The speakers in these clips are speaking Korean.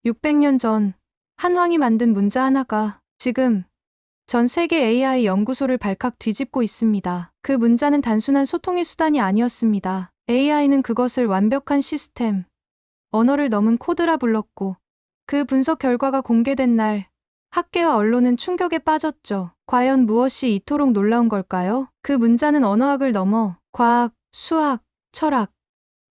600년 전 한왕이 만든 문자 하나가 지금 전 세계 AI 연구소를 발칵 뒤집고 있습니다. 그 문자는 단순한 소통의 수단이 아니었습니다. AI는 그것을 완벽한 시스템, 언어를 넘은 코드라 불렀고 그 분석 결과가 공개된 날 학계와 언론은 충격에 빠졌죠. 과연 무엇이 이토록 놀라운 걸까요? 그 문자는 언어학을 넘어 과학, 수학, 철학,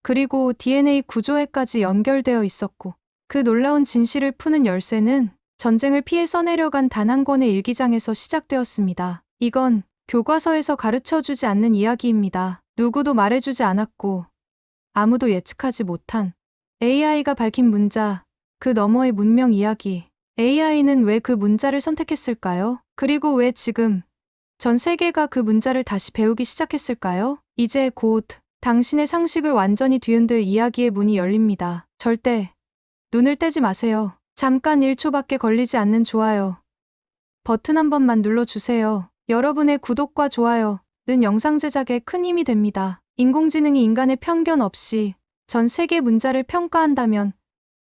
그리고 DNA 구조에까지 연결되어 있었고 그 놀라운 진실을 푸는 열쇠는 전쟁을 피해 써내려간 단 한 권의 일기장에서 시작되었습니다. 이건 교과서에서 가르쳐주지 않는 이야기입니다. 누구도 말해주지 않았고 아무도 예측하지 못한 AI가 밝힌 문자, 그 너머의 문명 이야기. AI는 왜 그 문자를 선택했을까요? 그리고 왜 지금 전 세계가 그 문자를 다시 배우기 시작했을까요? 이제 곧 당신의 상식을 완전히 뒤흔들 이야기의 문이 열립니다. 절대 눈을 떼지 마세요. 잠깐 1초밖에 걸리지 않는 좋아요 버튼 한 번만 눌러주세요. 여러분의 구독과 좋아요는 영상 제작에 큰 힘이 됩니다. 인공지능이 인간의 편견 없이 전 세계 문자를 평가한다면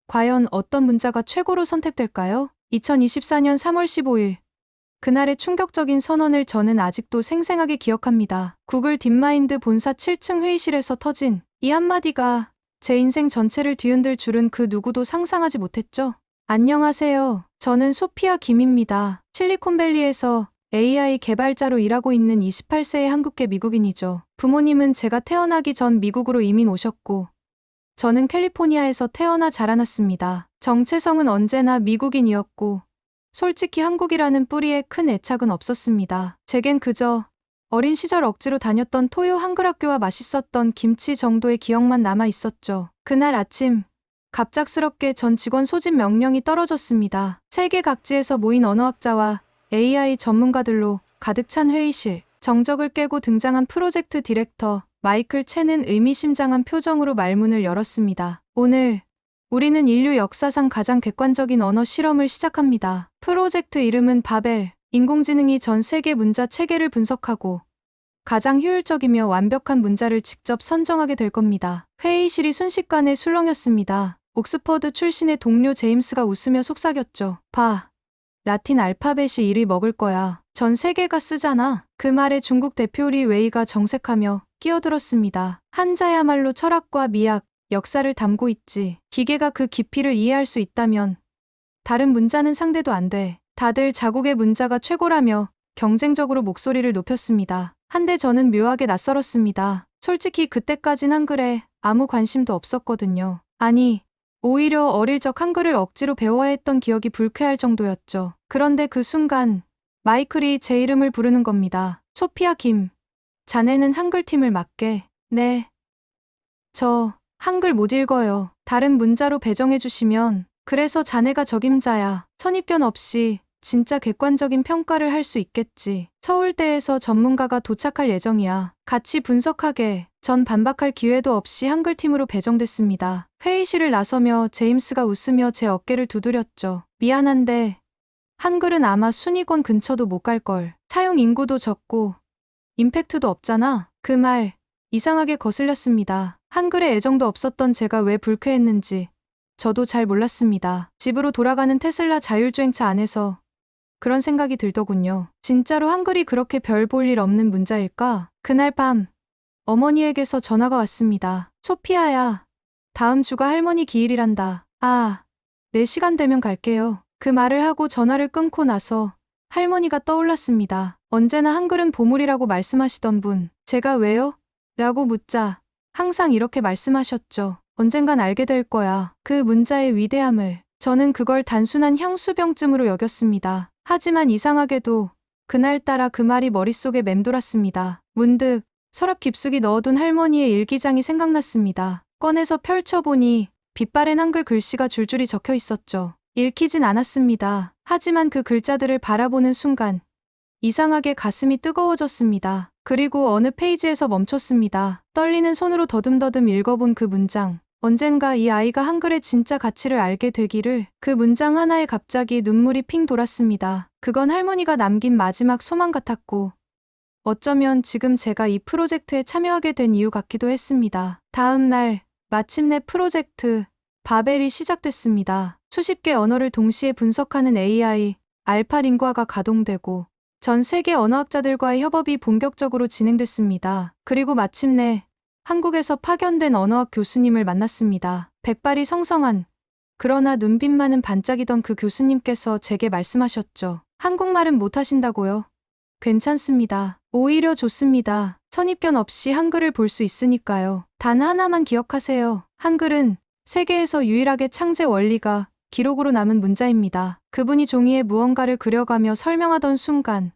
과연 어떤 문자가 최고로 선택될까요? 2024년 3월 15일 그날의 충격적인 선언을 저는 아직도 생생하게 기억합니다. 구글 딥마인드 본사 7층 회의실에서 터진 이 한마디가 제 인생 전체를 뒤흔들 줄은 그 누구도 상상하지 못했죠. 안녕하세요. 저는 소피아 김입니다. 실리콘밸리에서 AI 개발자로 일하고 있는 28세의 한국계 미국인이죠. 부모님은 제가 태어나기 전 미국으로 이민 오셨고 저는 캘리포니아에서 태어나 자라났습니다. 정체성은 언제나 미국인이었고 솔직히 한국이라는 뿌리에 큰 애착은 없었습니다. 제겐 그저 어린 시절 억지로 다녔던 토요 한글 학교와 맛있었던 김치 정도의 기억만 남아 있었죠. 그날 아침 갑작스럽게 전 직원 소집 명령이 떨어졌습니다. 세계 각지에서 모인 언어학자와 AI 전문가들로 가득 찬 회의실. 정적을 깨고 등장한 프로젝트 디렉터 마이클 첸은 의미심장한 표정으로 말문을 열었습니다. 오늘 우리는 인류 역사상 가장 객관적인 언어 실험을 시작합니다. 프로젝트 이름은 바벨. 인공지능이 전 세계 문자 체계를 분석하고 가장 효율적이며 완벽한 문자를 직접 선정하게 될 겁니다. 회의실이 순식간에 술렁였습니다. 옥스퍼드 출신의 동료 제임스가 웃으며 속삭였죠. 봐. 라틴 알파벳이 이리 먹을 거야. 전 세계가 쓰잖아. 그 말에 중국 대표 리 웨이가 정색하며 끼어들었습니다. 한자야말로 철학과 미학, 역사를 담고 있지. 기계가 그 깊이를 이해할 수 있다면 다른 문자는 상대도 안 돼. 다들 자국의 문자가 최고라며 경쟁적으로 목소리를 높였습니다. 한데 저는 묘하게 낯설었습니다. 솔직히 그때까진 한글에 아무 관심도 없었거든요. 아니, 오히려 어릴 적 한글을 억지로 배워야 했던 기억이 불쾌할 정도였죠. 그런데 그 순간 마이클이 제 이름을 부르는 겁니다. 소피아 김. 자네는 한글팀을 맡게. 네. 저 한글 못 읽어요. 다른 문자로 배정해 주시면. 그래서 자네가 적임자야. 선입견 없이 진짜 객관적인 평가를 할 수 있겠지. 서울대에서 전문가가 도착할 예정이야. 같이 분석하게. 전 반박할 기회도 없이 한글팀으로 배정됐습니다. 회의실을 나서며 제임스가 웃으며 제 어깨를 두드렸죠. 미안한데 한글은 아마 순위권 근처도 못 갈걸. 사용 인구도 적고 임팩트도 없잖아. 그 말 이상하게 거슬렸습니다. 한글에 애정도 없었던 제가 왜 불쾌했는지 저도 잘 몰랐습니다. 집으로 돌아가는 테슬라 자율주행차 안에서 그런 생각이 들더군요. 진짜로 한글이 그렇게 별 볼 일 없는 문자일까? 그날 밤 어머니에게서 전화가 왔습니다. 소피아야, 다음 주가 할머니 기일이란다. 아, 내 시간 되면 갈게요. 그 말을 하고 전화를 끊고 나서 할머니가 떠올랐습니다. 언제나 한글은 보물이라고 말씀하시던 분. 제가 왜요? 라고 묻자 항상 이렇게 말씀하셨죠. 언젠간 알게 될 거야. 그 문자의 위대함을. 저는 그걸 단순한 향수병쯤으로 여겼습니다. 하지만 이상하게도 그날따라 그 말이 머릿속에 맴돌았습니다. 문득 서랍 깊숙이 넣어둔 할머니의 일기장이 생각났습니다. 꺼내서 펼쳐보니 빛바랜 한글 글씨가 줄줄이 적혀 있었죠. 읽히진 않았습니다. 하지만 그 글자들을 바라보는 순간 이상하게 가슴이 뜨거워졌습니다. 그리고 어느 페이지에서 멈췄습니다. 떨리는 손으로 더듬더듬 읽어본 그 문장. 언젠가 이 아이가 한글의 진짜 가치를 알게 되기를. 그 문장 하나에 갑자기 눈물이 핑 돌았습니다. 그건 할머니가 남긴 마지막 소망 같았고 어쩌면 지금 제가 이 프로젝트에 참여하게 된 이유 같기도 했습니다. 다음 날 마침내 프로젝트 바벨이 시작됐습니다. 수십 개 언어를 동시에 분석하는 AI, 알파링과가 가동되고 전 세계 언어학자들과의 협업이 본격적으로 진행됐습니다. 그리고 마침내 한국에서 파견된 언어학 교수님을 만났습니다. 백발이 성성한 그러나 눈빛만은 반짝이던 그 교수님께서 제게 말씀하셨죠. 한국말은 못하신다고요? 괜찮습니다. 오히려 좋습니다. 선입견 없이 한글을 볼 수 있으니까요. 단 하나만 기억하세요. 한글은 세계에서 유일하게 창제 원리가 기록으로 남은 문자입니다. 그분이 종이에 무언가를 그려가며 설명하던 순간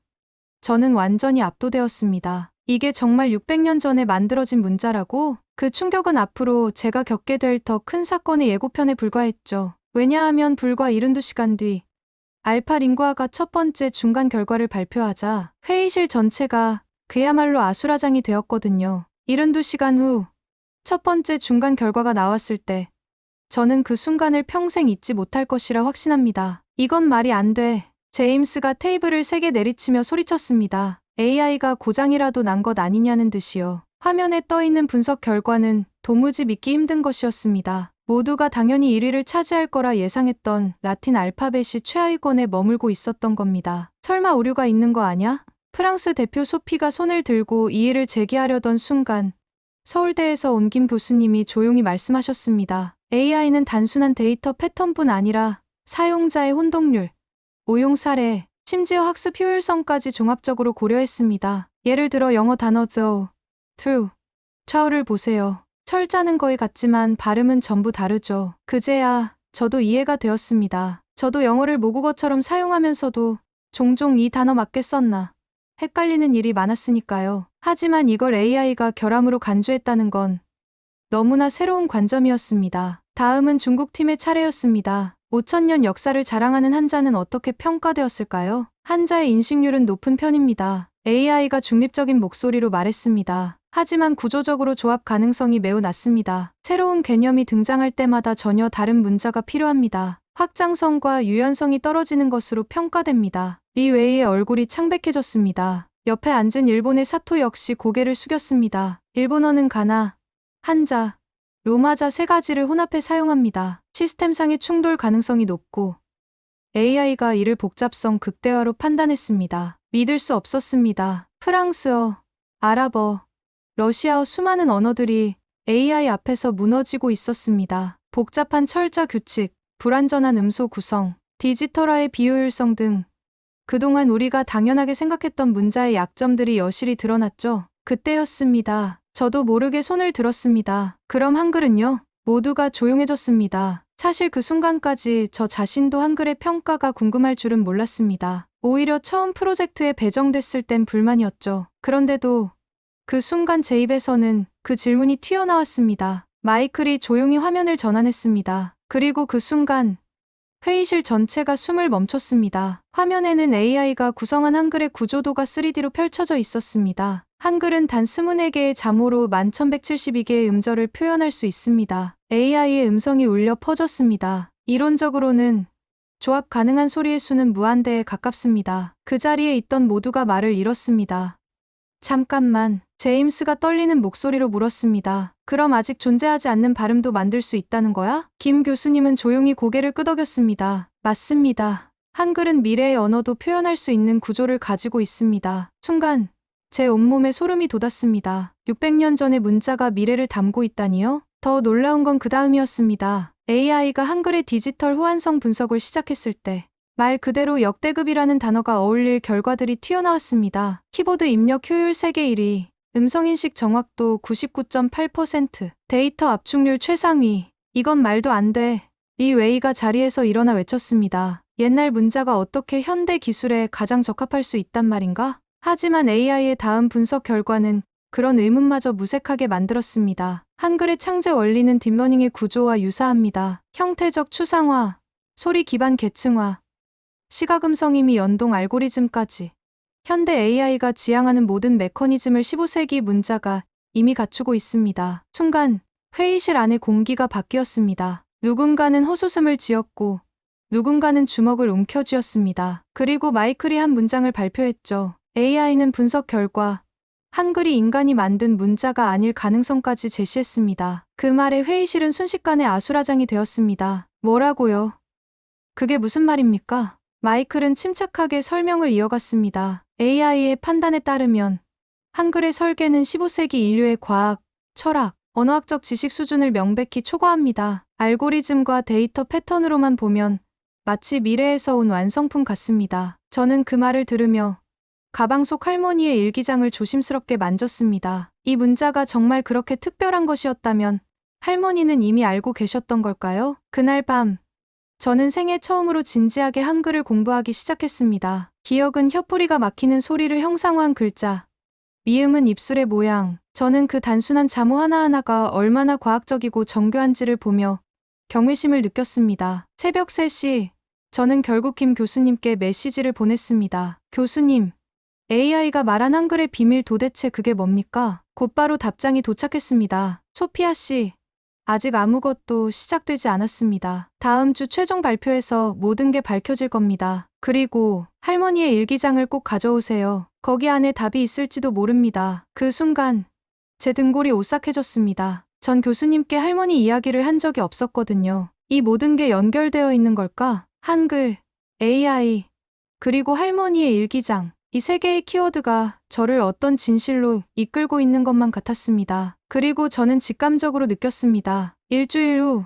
저는 완전히 압도되었습니다. 이게 정말 600년 전에 만들어진 문자라고? 그 충격은 앞으로 제가 겪게 될 더 큰 사건의 예고편에 불과했죠. 왜냐하면 불과 72시간 뒤 알파링구아가 첫 번째 중간 결과를 발표하자 회의실 전체가 그야말로 아수라장이 되었거든요. 72시간 후 첫 번째 중간 결과가 나왔을 때 저는 그 순간을 평생 잊지 못할 것이라 확신합니다. 이건 말이 안 돼. 제임스가 테이블을 세게 내리치며 소리쳤습니다. AI가 고장이라도 난 것 아니냐는 듯이요. 화면에 떠있는 분석 결과는 도무지 믿기 힘든 것이었습니다. 모두가 당연히 1위를 차지할 거라 예상했던 라틴 알파벳이 최하위권에 머물고 있었던 겁니다. 설마 오류가 있는 거 아냐? 프랑스 대표 소피가 손을 들고 이의를 제기하려던 순간 서울대에서 온 김 교수님이 조용히 말씀하셨습니다. AI는 단순한 데이터 패턴뿐 아니라 사용자의 혼동률, 오용 사례, 심지어 학습 효율성까지 종합적으로 고려했습니다. 예를 들어 영어 단어 though, true, 차우를 보세요. 철자는 거의 같지만 발음은 전부 다르죠. 그제야 저도 이해가 되었습니다. 저도 영어를 모국어처럼 사용하면서도 종종 이 단어 맞게 썼나 헷갈리는 일이 많았으니까요. 하지만 이걸 AI가 결함으로 간주했다는 건 너무나 새로운 관점이었습니다. 다음은 중국팀의 차례였습니다. 5000년 역사를 자랑하는 한자는 어떻게 평가되었을까요? 한자의 인식률은 높은 편입니다. AI가 중립적인 목소리로 말했습니다. 하지만 구조적으로 조합 가능성이 매우 낮습니다. 새로운 개념이 등장할 때마다 전혀 다른 문자가 필요합니다. 확장성과 유연성이 떨어지는 것으로 평가됩니다. 리 웨이의 얼굴이 창백해졌습니다. 옆에 앉은 일본의 사토 역시 고개를 숙였습니다. 일본어는 가나, 한자, 로마자 세 가지를 혼합해 사용합니다. 시스템상의 충돌 가능성이 높고 AI가 이를 복잡성 극대화로 판단했습니다. 믿을 수 없었습니다. 프랑스어, 아랍어, 러시아어 수많은 언어들이 AI 앞에서 무너지고 있었습니다. 복잡한 철자 규칙, 불완전한 음소 구성, 디지털화의 비효율성 등 그동안 우리가 당연하게 생각했던 문자의 약점들이 여실히 드러났죠. 그때였습니다. 저도 모르게 손을 들었습니다. 그럼 한글은요? 모두가 조용해졌습니다. 사실 그 순간까지 저 자신도 한글의 평가가 궁금할 줄은 몰랐습니다. 오히려 처음 프로젝트에 배정됐을 땐 불만이었죠. 그런데도 그 순간 제 입에서는 그 질문이 튀어나왔습니다. 마이클이 조용히 화면을 전환했습니다. 그리고 그 순간 회의실 전체가 숨을 멈췄습니다. 화면에는 AI가 구성한 한글의 구조도가 3D로 펼쳐져 있었습니다. 한글은 단 24개의 자모로 11,172개의 음절을 표현할 수 있습니다. AI의 음성이 울려 퍼졌습니다. 이론적으로는 조합 가능한 소리의 수는 무한대에 가깝습니다. 그 자리에 있던 모두가 말을 잃었습니다. 잠깐만, 제임스가 떨리는 목소리로 물었습니다. 그럼 아직 존재하지 않는 발음도 만들 수 있다는 거야? 김 교수님은 조용히 고개를 끄덕였습니다. 맞습니다. 한글은 미래의 언어도 표현할 수 있는 구조를 가지고 있습니다. 순간 제 온몸에 소름이 돋았습니다. 600년 전의 문자가 미래를 담고 있다니요? 더 놀라운 건 그 다음이었습니다. AI가 한글의 디지털 호환성 분석을 시작했을 때 말 그대로 역대급이라는 단어가 어울릴 결과들이 튀어나왔습니다. 키보드 입력 효율 세계 1위, 음성인식 정확도 99.8%, 데이터 압축률 최상위. 이건 말도 안 돼. 리 웨이가 자리에서 일어나 외쳤습니다. 옛날 문자가 어떻게 현대 기술에 가장 적합할 수 있단 말인가? 하지만 AI의 다음 분석 결과는 그런 의문마저 무색하게 만들었습니다. 한글의 창제 원리는 딥러닝의 구조와 유사합니다. 형태적 추상화, 소리 기반 계층화, 시각음성이미 연동 알고리즘까지. 현대 AI가 지향하는 모든 메커니즘을 15세기 문자가 이미 갖추고 있습니다. 순간 회의실 안의 공기가 바뀌었습니다. 누군가는 헛웃음을 지었고 누군가는 주먹을 움켜쥐었습니다. 그리고 마이클이 한 문장을 발표했죠. AI는 분석 결과 한글이 인간이 만든 문자가 아닐 가능성까지 제시했습니다. 그 말에 회의실은 순식간에 아수라장이 되었습니다. 뭐라고요? 그게 무슨 말입니까? 마이클은 침착하게 설명을 이어갔습니다. AI의 판단에 따르면 한글의 설계는 15세기 인류의 과학, 철학, 언어학적 지식 수준을 명백히 초과합니다. 알고리즘과 데이터 패턴으로만 보면 마치 미래에서 온 완성품 같습니다. 저는 그 말을 들으며 가방 속 할머니의 일기장을 조심스럽게 만졌습니다. 이 문자가 정말 그렇게 특별한 것이었다면 할머니는 이미 알고 계셨던 걸까요? 그날 밤, 저는 생애 처음으로 진지하게 한글을 공부하기 시작했습니다. 기억은 혀뿌리가 막히는 소리를 형상화한 글자, 미음은 입술의 모양. 저는 그 단순한 자모 하나하나가 얼마나 과학적이고 정교한지를 보며 경외심을 느꼈습니다. 새벽 3시, 저는 결국 김 교수님께 메시지를 보냈습니다. 교수님, AI가 말한 한글의 비밀 도대체 그게 뭡니까? 곧바로 답장이 도착했습니다. 소피아 씨, 아직 아무것도 시작되지 않았습니다. 다음 주 최종 발표에서 모든 게 밝혀질 겁니다. 그리고 할머니의 일기장을 꼭 가져오세요. 거기 안에 답이 있을지도 모릅니다. 그 순간 제 등골이 오싹해졌습니다. 전 교수님께 할머니 이야기를 한 적이 없었거든요. 이 모든 게 연결되어 있는 걸까? 한글, AI, 그리고 할머니의 일기장. 이 세 개의 키워드가 저를 어떤 진실로 이끌고 있는 것만 같았습니다. 그리고 저는 직감적으로 느꼈습니다. 일주일 후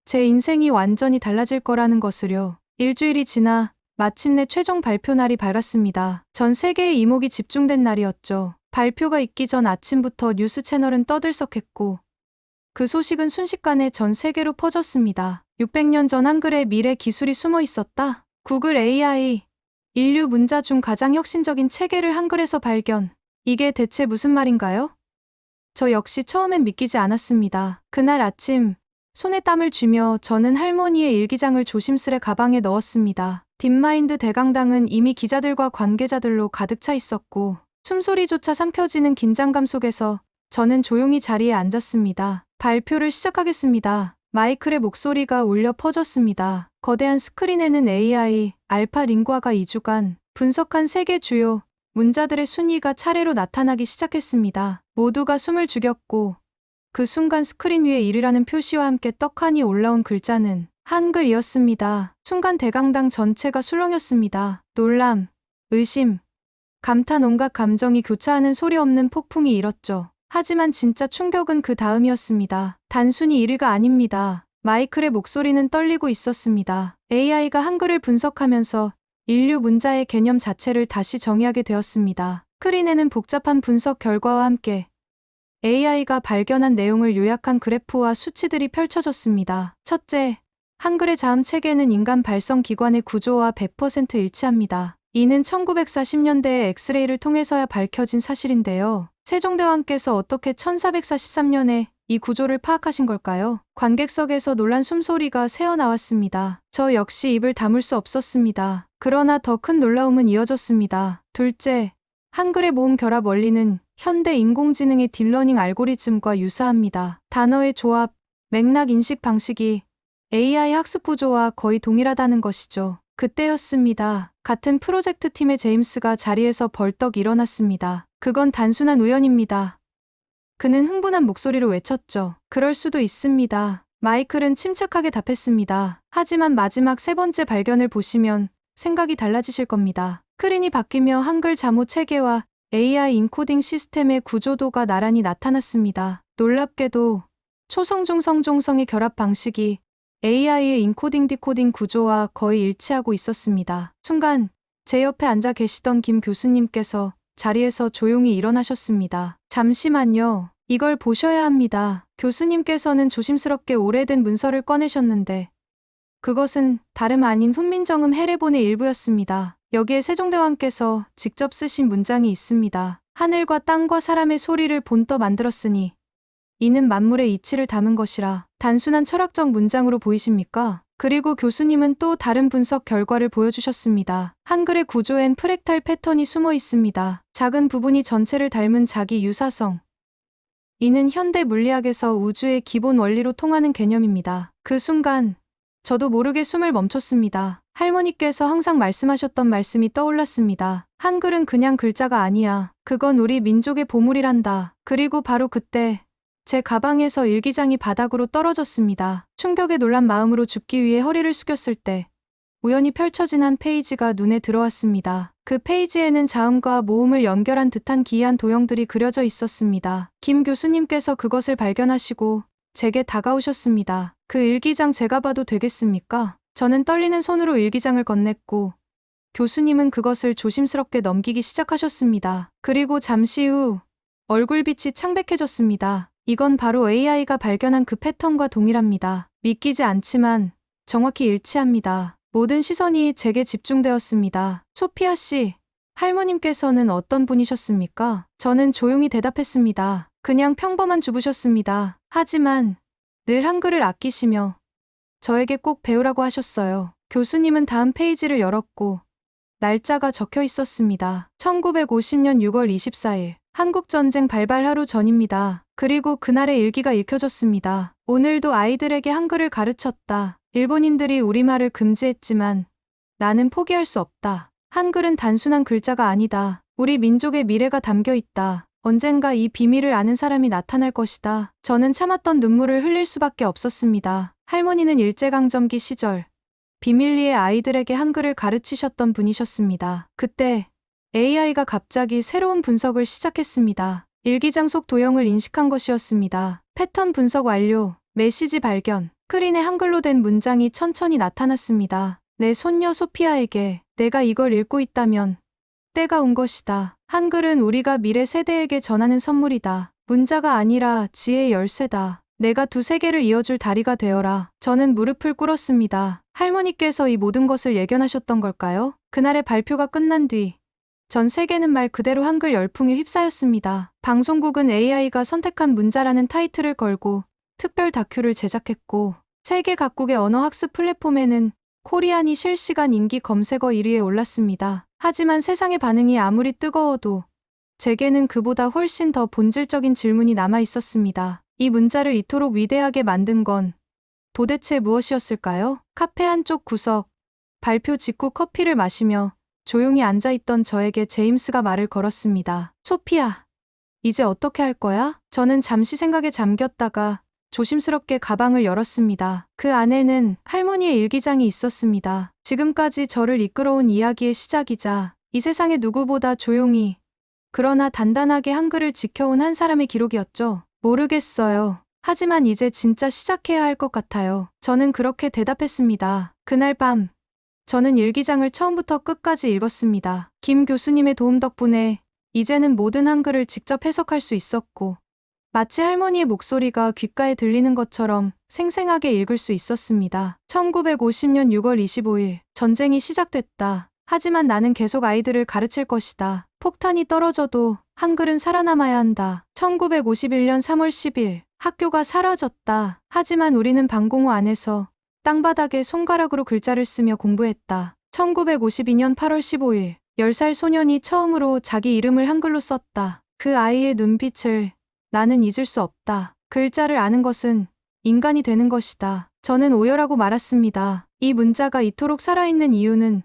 제 인생이 완전히 달라질 거라는 것을요. 일주일이 지나 마침내 최종 발표 날이 밝았습니다. 전 세계의 이목이 집중된 날이었죠. 발표가 있기 전 아침부터 뉴스 채널은 떠들썩했고 그 소식은 순식간에 전 세계로 퍼졌습니다. 600년 전 한글에 미래 기술이 숨어 있었다. 구글 AI, 인류 문자 중 가장 혁신적인 체계를 한글에서 발견. 이게 대체 무슨 말인가요? 저 역시 처음엔 믿기지 않았습니다. 그날 아침, 손에 땀을 쥐며 저는 할머니의 일기장을 조심스레 가방에 넣었습니다. 딥마인드 대강당은 이미 기자들과 관계자들로 가득 차 있었고 숨소리조차 삼켜지는 긴장감 속에서 저는 조용히 자리에 앉았습니다. 발표를 시작하겠습니다. 마이클의 목소리가 울려 퍼졌습니다. 거대한 스크린에는 AI, 알파 링구아가 2주간 분석한 세계 주요 문자들의 순위가 차례로 나타나기 시작했습니다. 모두가 숨을 죽였고 그 순간 스크린 위에 1위라는 표시와 함께 떡하니 올라온 글자는 한글이었습니다. 순간 대강당 전체가 술렁였습니다. 놀람, 의심, 감탄 온갖 감정이 교차하는 소리 없는 폭풍이 일었죠. 하지만 진짜 충격은 그 다음이었습니다. 단순히 1위가 아닙니다. 마이클의 목소리는 떨리고 있었습니다. AI가 한글을 분석하면서 인류 문자의 개념 자체를 다시 정의하게 되었습니다. 스크린에는 복잡한 분석 결과와 함께 AI가 발견한 내용을 요약한 그래프와 수치들이 펼쳐졌습니다. 첫째, 한글의 자음 체계는 인간 발성 기관의 구조와 100% 일치합니다. 이는 1940년대의 엑스레이를 통해서야 밝혀진 사실인데요. 세종대왕께서 어떻게 1443년에 이 구조를 파악하신 걸까요? 관객석에서 놀란 숨소리가 새어나왔습니다. 저 역시 입을 다물 수 없었습니다. 그러나 더 큰 놀라움은 이어졌습니다. 둘째, 한글의 모음 결합 원리는 현대 인공지능의 딥러닝 알고리즘과 유사합니다. 단어의 조합, 맥락 인식 방식이 AI 학습 구조와 거의 동일하다는 것이죠. 그때였습니다. 같은 프로젝트 팀의 제임스가 자리에서 벌떡 일어났습니다. 그건 단순한 우연입니다. 그는 흥분한 목소리로 외쳤죠. 그럴 수도 있습니다. 마이클은 침착하게 답했습니다. 하지만 마지막 세 번째 발견을 보시면 생각이 달라지실 겁니다. 스크린이 바뀌며 한글 자모 체계와 AI 인코딩 시스템의 구조도가 나란히 나타났습니다. 놀랍게도 초성중성종성의 결합 방식이 AI의 인코딩 디코딩 구조와 거의 일치하고 있었습니다. 순간 제 옆에 앉아 계시던 김 교수님께서 자리에서 조용히 일어나셨습니다. 잠시만요. 이걸 보셔야 합니다. 교수님께서는 조심스럽게 오래된 문서를 꺼내셨는데 그것은 다름 아닌 훈민정음 해례본의 일부였습니다. 여기에 세종대왕께서 직접 쓰신 문장이 있습니다. 하늘과 땅과 사람의 소리를 본떠 만들었으니 이는 만물의 이치를 담은 것이라. 단순한 철학적 문장으로 보이십니까? 그리고 교수님은 또 다른 분석 결과를 보여주셨습니다. 한글의 구조엔 프랙탈 패턴이 숨어 있습니다. 작은 부분이 전체를 닮은 자기 유사성. 이는 현대 물리학에서 우주의 기본 원리로 통하는 개념입니다. 그 순간 저도 모르게 숨을 멈췄습니다. 할머니께서 항상 말씀하셨던 말씀이 떠올랐습니다. 한글은 그냥 글자가 아니야. 그건 우리 민족의 보물이란다. 그리고 바로 그때 제 가방에서 일기장이 바닥으로 떨어졌습니다. 충격에 놀란 마음으로 죽기 위해 허리를 숙였을 때 우연히 펼쳐진 한 페이지가 눈에 들어왔습니다. 그 페이지에는 자음과 모음을 연결한 듯한 기이한 도형들이 그려져 있었습니다. 김 교수님께서 그것을 발견하시고 제게 다가오셨습니다. 그 일기장 제가 봐도 되겠습니까? 저는 떨리는 손으로 일기장을 건넸고 교수님은 그것을 조심스럽게 넘기기 시작하셨습니다. 그리고 잠시 후 얼굴빛이 창백해졌습니다. 이건 바로 AI가 발견한 그 패턴과 동일합니다. 믿기지 않지만 정확히 일치합니다. 모든 시선이 제게 집중되었습니다. 소피아 씨, 할머님께서는 어떤 분이셨습니까? 저는 조용히 대답했습니다. 그냥 평범한 주부셨습니다. 하지만 늘 한글을 아끼시며 저에게 꼭 배우라고 하셨어요. 교수님은 다음 페이지를 열었고 날짜가 적혀 있었습니다. 1950년 6월 24일. 한국전쟁 발발 하루 전입니다. 그리고 그날의 일기가 읽혀졌습니다. 오늘도 아이들에게 한글을 가르쳤다. 일본인들이 우리말을 금지했지만 나는 포기할 수 없다. 한글은 단순한 글자가 아니다. 우리 민족의 미래가 담겨 있다. 언젠가 이 비밀을 아는 사람이 나타날 것이다. 저는 참았던 눈물을 흘릴 수밖에 없었습니다. 할머니는 일제강점기 시절 비밀리에 아이들에게 한글을 가르치셨던 분이셨습니다. 그때 AI가 갑자기 새로운 분석을 시작했습니다. 일기장 속 도형을 인식한 것이었습니다. 패턴 분석 완료, 메시지 발견, 스크린에 한글로 된 문장이 천천히 나타났습니다. 내 손녀 소피아에게 내가 이걸 읽고 있다면 때가 온 것이다. 한글은 우리가 미래 세대에게 전하는 선물이다. 문자가 아니라 지혜의 열쇠다. 내가 두 세계를 이어줄 다리가 되어라. 저는 무릎을 꿇었습니다. 할머니께서 이 모든 것을 예견하셨던 걸까요? 그날의 발표가 끝난 뒤 전 세계는 말 그대로 한글 열풍에 휩싸였습니다. 방송국은 AI가 선택한 문자라는 타이틀을 걸고 특별 다큐를 제작했고 세계 각국의 언어학습 플랫폼에는 코리안이 실시간 인기 검색어 1위에 올랐습니다. 하지만 세상의 반응이 아무리 뜨거워도 제게는 그보다 훨씬 더 본질적인 질문이 남아 있었습니다. 이 문자를 이토록 위대하게 만든 건 도대체 무엇이었을까요? 카페 한쪽 구석, 발표 직후 커피를 마시며 조용히 앉아있던 저에게 제임스가 말을 걸었습니다. 소피아, 이제 어떻게 할 거야? 저는 잠시 생각에 잠겼다가 조심스럽게 가방을 열었습니다. 그 안에는 할머니의 일기장이 있었습니다. 지금까지 저를 이끌어온 이야기의 시작이자 이 세상의 누구보다 조용히 그러나 단단하게 한글을 지켜온 한 사람의 기록이었죠. 모르겠어요. 하지만 이제 진짜 시작해야 할 것 같아요. 저는 그렇게 대답했습니다. 그날 밤 저는 일기장을 처음부터 끝까지 읽었습니다. 김 교수님의 도움 덕분에 이제는 모든 한글을 직접 해석할 수 있었고 마치 할머니의 목소리가 귓가에 들리는 것처럼 생생하게 읽을 수 있었습니다. 1950년 6월 25일, 전쟁이 시작됐다. 하지만 나는 계속 아이들을 가르칠 것이다. 폭탄이 떨어져도 한글은 살아남아야 한다. 1951년 3월 10일, 학교가 사라졌다. 하지만 우리는 방공호 안에서 땅바닥에 손가락으로 글자를 쓰며 공부했다. 1952년 8월 15일, 10살 소년이 처음으로 자기 이름을 한글로 썼다. 그 아이의 눈빛을 나는 잊을 수 없다. 글자를 아는 것은 인간이 되는 것이다. 저는 오열하고 말았습니다. 이 문자가 이토록 살아있는 이유는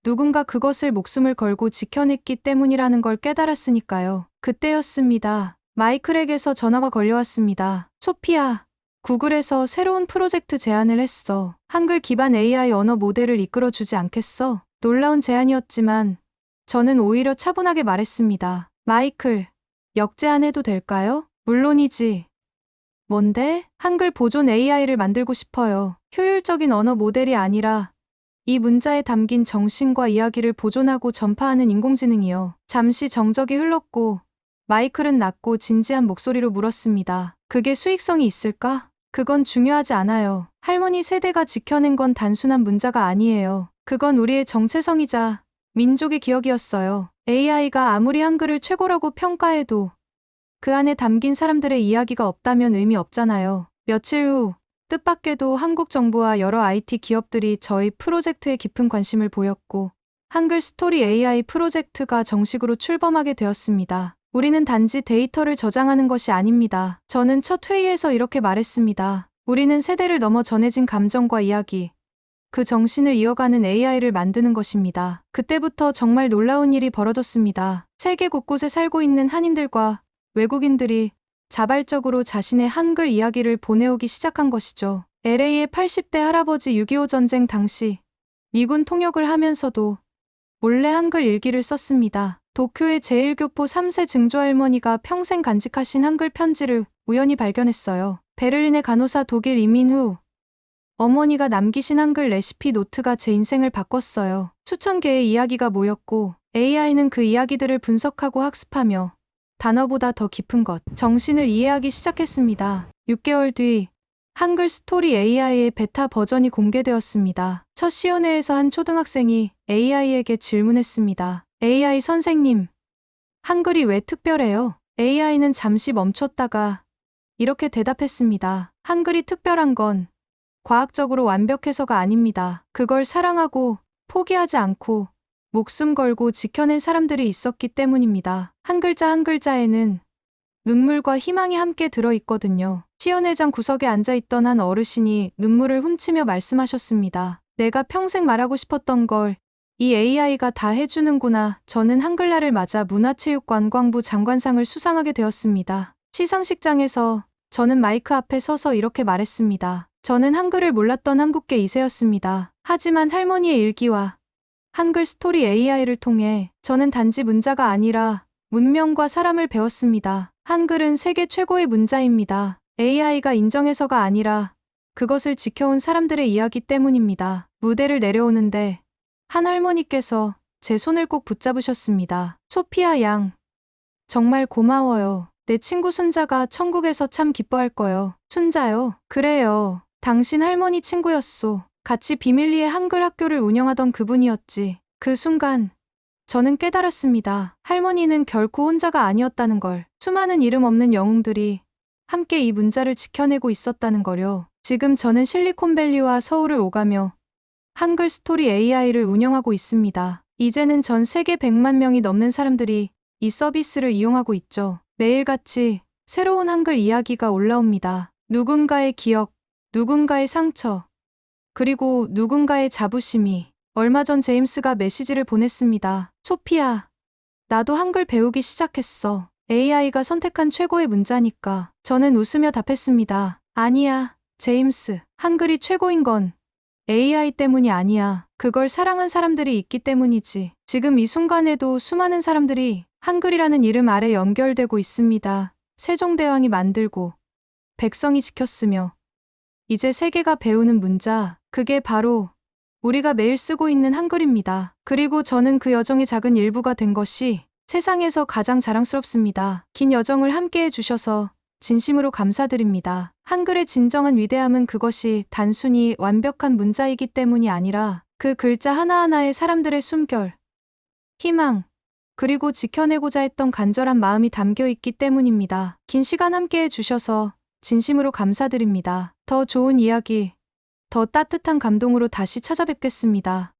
누군가 그것을 목숨을 걸고 지켜냈기 때문이라는 걸 깨달았으니까요. 그때였습니다. 마이클에게서 전화가 걸려왔습니다. 소피아, 구글에서 새로운 프로젝트 제안을 했어. 한글 기반 AI 언어 모델을 이끌어주지 않겠어? 놀라운 제안이었지만 저는 오히려 차분하게 말했습니다. 마이클, 역제 안 해도 될까요? 물론이지. 뭔데? 한글 보존 AI를 만들고 싶어요. 효율적인 언어 모델이 아니라 이 문자에 담긴 정신과 이야기를 보존하고 전파하는 인공지능이요. 잠시 정적이 흘렀고 마이클은 낮고 진지한 목소리로 물었습니다. 그게 수익성이 있을까? 그건 중요하지 않아요. 할머니 세대가 지켜낸 건 단순한 문자가 아니에요. 그건 우리의 정체성이자 민족의 기억이었어요. AI가 아무리 한글을 최고라고 평가해도 그 안에 담긴 사람들의 이야기가 없다면 의미 없잖아요. 며칠 후 뜻밖에도 한국 정부와 여러 IT 기업들이 저희 프로젝트에 깊은 관심을 보였고 한글 스토리 AI 프로젝트가 정식으로 출범하게 되었습니다. 우리는 단지 데이터를 저장하는 것이 아닙니다. 저는 첫 회의에서 이렇게 말했습니다. 우리는 세대를 넘어 전해진 감정과 이야기, 그 정신을 이어가는 AI를 만드는 것입니다. 그때부터 정말 놀라운 일이 벌어졌습니다. 세계 곳곳에 살고 있는 한인들과 외국인들이 자발적으로 자신의 한글 이야기를 보내오기 시작한 것이죠. LA의 80대 할아버지 6.25 전쟁 당시 미군 통역을 하면서도 몰래 한글 일기를 썼습니다. 도쿄의 제1교포 3세 증조할머니가 평생 간직하신 한글 편지를 우연히 발견했어요. 베를린의 간호사 독일 이민 후 어머니가 남기신 한글 레시피 노트가 제 인생을 바꿨어요. 수천 개의 이야기가 모였고 AI는 그 이야기들을 분석하고 학습하며 단어보다 더 깊은 것, 정신을 이해하기 시작했습니다. 6개월 뒤 한글 스토리 AI의 베타 버전이 공개되었습니다. 첫 시연회에서 한 초등학생이 AI에게 질문했습니다. AI 선생님, 한글이 왜 특별해요? AI는 잠시 멈췄다가 이렇게 대답했습니다. 한글이 특별한 건 과학적으로 완벽해서가 아닙니다. 그걸 사랑하고 포기하지 않고 목숨 걸고 지켜낸 사람들이 있었기 때문입니다. 한 글자 한 글자에는 눈물과 희망이 함께 들어있거든요. 시연회장 구석에 앉아있던 한 어르신이 눈물을 훔치며 말씀하셨습니다. 내가 평생 말하고 싶었던 걸 이 AI가 다 해주는구나. 저는 한글날을 맞아 문화체육관광부 장관상을 수상하게 되었습니다. 시상식장에서 저는 마이크 앞에 서서 이렇게 말했습니다. 저는 한글을 몰랐던 한국계 2세였습니다. 하지만 할머니의 일기와 한글 스토리 AI를 통해 저는 단지 문자가 아니라 문명과 사람을 배웠습니다. 한글은 세계 최고의 문자입니다. AI가 인정해서가 아니라 그것을 지켜온 사람들의 이야기 때문입니다. 무대를 내려오는데 한 할머니께서 제 손을 꼭 붙잡으셨습니다. 소피아 양, 정말 고마워요. 내 친구 순자가 천국에서 참 기뻐할 거요. 순자요? 그래요. 당신 할머니 친구였소. 같이 비밀리에 한글 학교를 운영하던 그분이었지. 그 순간 저는 깨달았습니다. 할머니는 결코 혼자가 아니었다는 걸. 수많은 이름 없는 영웅들이 함께 이 문자를 지켜내고 있었다는 거요. 지금 저는 실리콘밸리와 서울을 오가며 한글 스토리 AI를 운영하고 있습니다. 이제는 전 세계 100만 명이 넘는 사람들이 이 서비스를 이용하고 있죠. 매일같이 새로운 한글 이야기가 올라옵니다. 누군가의 기억, 누군가의 상처, 그리고 누군가의 자부심이. 얼마 전 제임스가 메시지를 보냈습니다. 소피아, 나도 한글 배우기 시작했어. AI가 선택한 최고의 문자니까. 저는 웃으며 답했습니다. 아니야, 제임스. 한글이 최고인 건 AI 때문이 아니야. 그걸 사랑한 사람들이 있기 때문이지. 지금 이 순간에도 수많은 사람들이 한글이라는 이름 아래 연결되고 있습니다. 세종대왕이 만들고 백성이 지켰으며 이제 세계가 배우는 문자, 그게 바로 우리가 매일 쓰고 있는 한글입니다. 그리고 저는 그 여정의 작은 일부가 된 것이 세상에서 가장 자랑스럽습니다. 긴 여정을 함께 해주셔서 진심으로 감사드립니다. 한글의 진정한 위대함은 그것이 단순히 완벽한 문자이기 때문이 아니라 그 글자 하나하나에 사람들의 숨결, 희망, 그리고 지켜내고자 했던 간절한 마음이 담겨 있기 때문입니다. 긴 시간 함께 해주셔서 진심으로 감사드립니다. 더 좋은 이야기, 더 따뜻한 감동으로 다시 찾아뵙겠습니다.